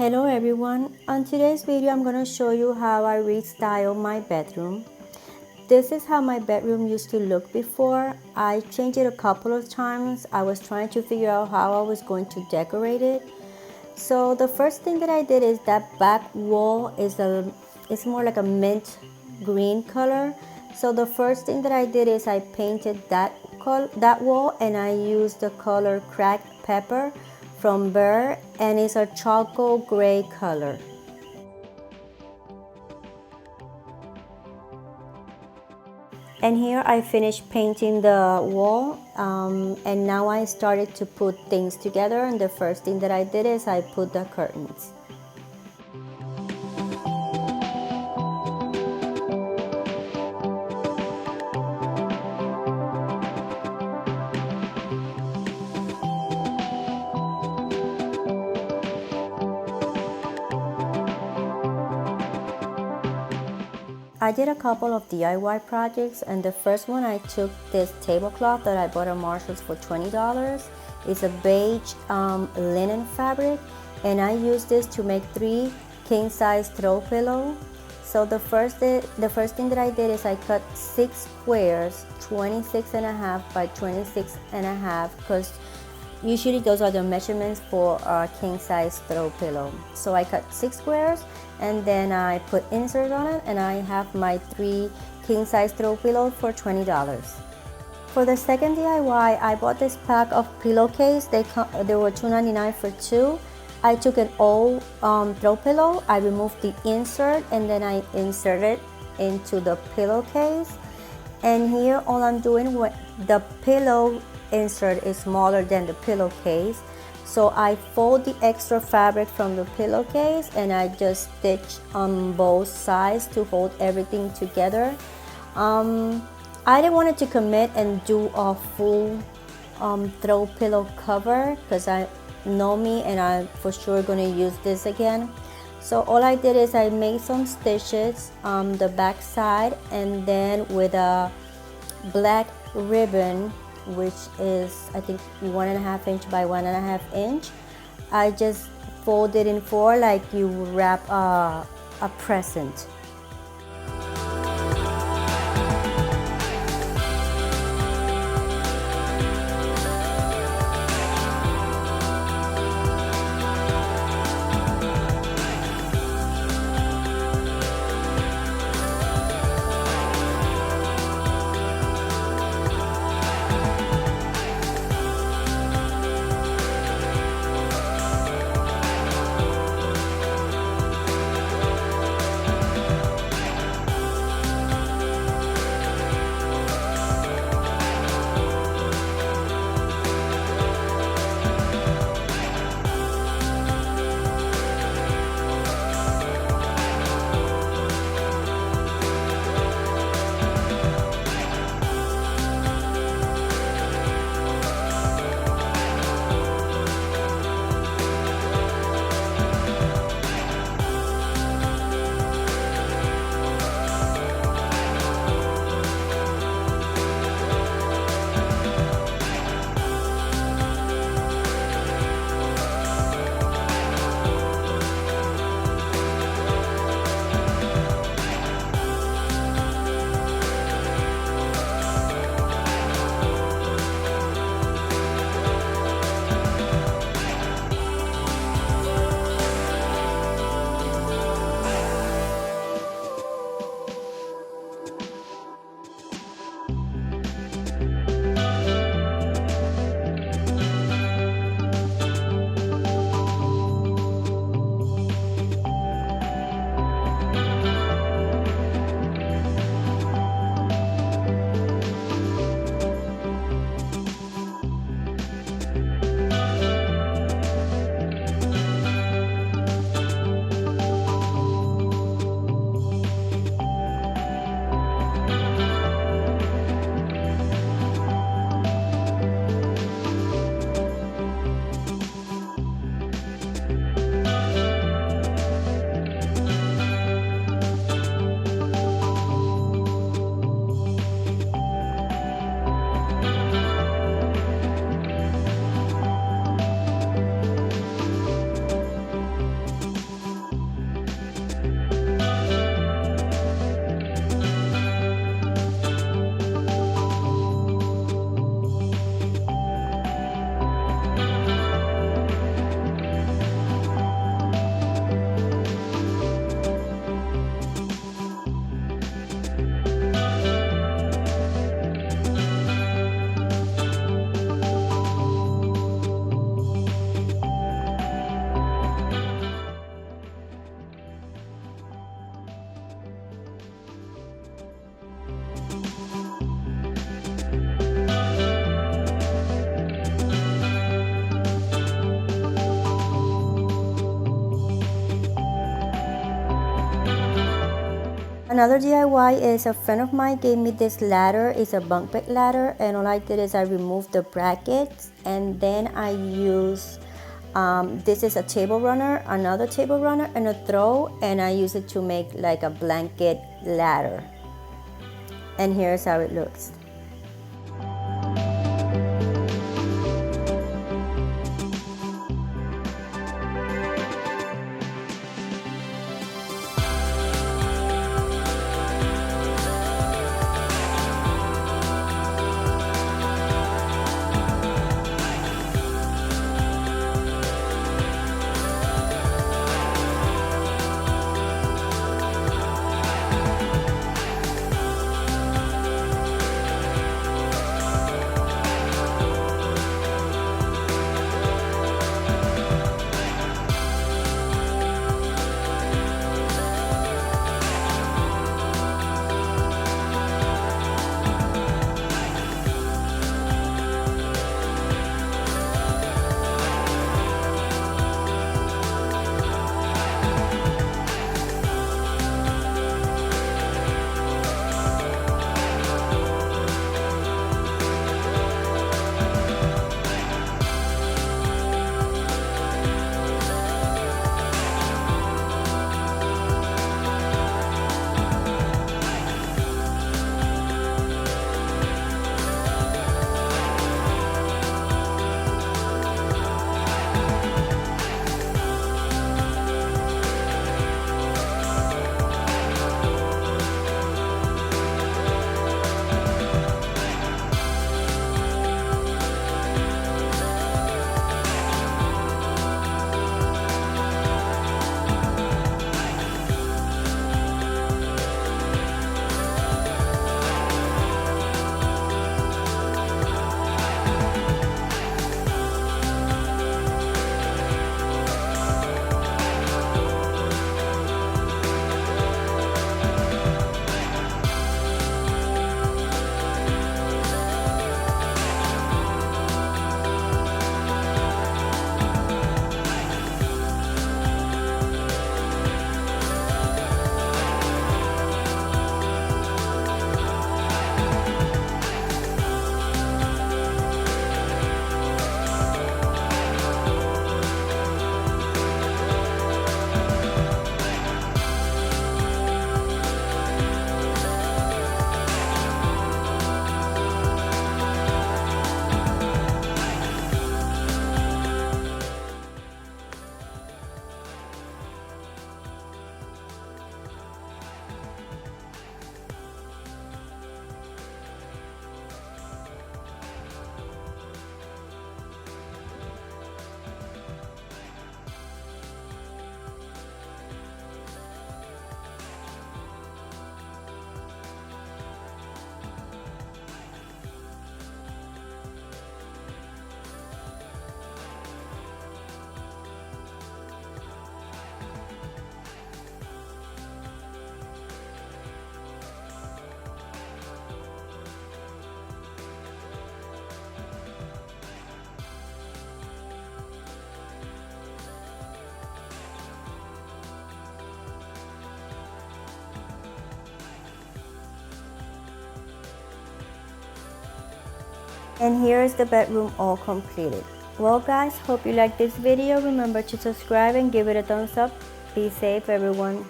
Hello everyone, on today's video I'm going to show you how I restyled my bedroom. This is how my bedroom used to look before. I changed it a couple of times. I was trying to figure out how I was going to decorate it. So the first thing that I did is that back wall it's more like a mint green color. So the first thing that I did is I painted that wall, and I used the color cracked pepper from Burr, and it's a charcoal gray color. And here I finished painting the wall, and now I started to put things together, and the first thing that I did is I put the curtains. I did a couple of DIY projects, and the first one I took this tablecloth that I bought at Marshall's for $20. It's a beige linen fabric, and I used this to make 3 king-size throw pillows. So the first thing that I did is I cut 6 squares, 26.5 by 26.5, because usually those are the measurements for a king-size throw pillow. So I cut 6 squares, and then I put inserts on it, and I have my 3 king-size throw pillows for $20. For the second DIY, I bought this pack of pillowcase. They were $2.99 for 2. I took an old throw pillow, I removed the insert, and then I inserted into the pillowcase. And here all I'm doing with the pillow insert is smaller than the pillowcase, so I fold the extra fabric from the pillowcase and I just stitch on both sides to hold everything together. I didn't want to commit and do a full throw pillow cover, because I know me and I'm for sure going to use this again. So all I did is I made some stitches on the back side, and then with a black ribbon, which is I think 1.5 inch by 1.5 inch, I just fold it in 4 like you wrap a present. another DIY is a friend of mine gave me this ladder. It's a bunk bed ladder, and all I did is I removed the brackets, and then I use this is a table runner, another table runner, and a throw, and I use it to make like a blanket ladder. And here's how it looks. And here is the bedroom all completed. Well guys, hope you liked this video. Remember to subscribe and give it a thumbs up. Be safe everyone.